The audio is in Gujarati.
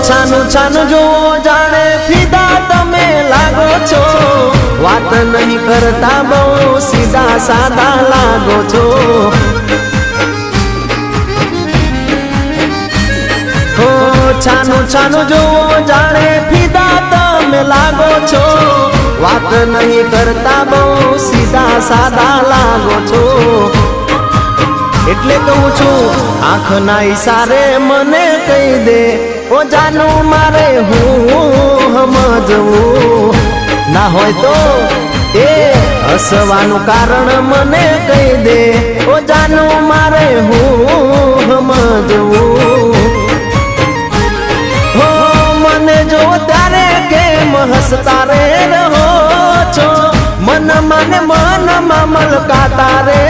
છાનું છાનું જો જાણે ફીદા તમે લાગો છો, વાત નહીં કરતા બહુ સીધા સાદા લાગો છો। છાનું છાનું જો જાણે ફીદા તમે લાગો છો, વાત નહીં કરતા બહુ સીધા સાદા લાગો છો। એટલે કહું છું આંખના ઈશારે મને કહી દે, ઓ જાનું મારે હું સમજવું, ના હોય તો એ હસવાનું કારણ મને કહી દે, ઓ જાનું મારે હું સમજવું। હો મને જો ત્યારે કેમ હસતા રે રહો છો, મન મને મનમાં મલકાતા રે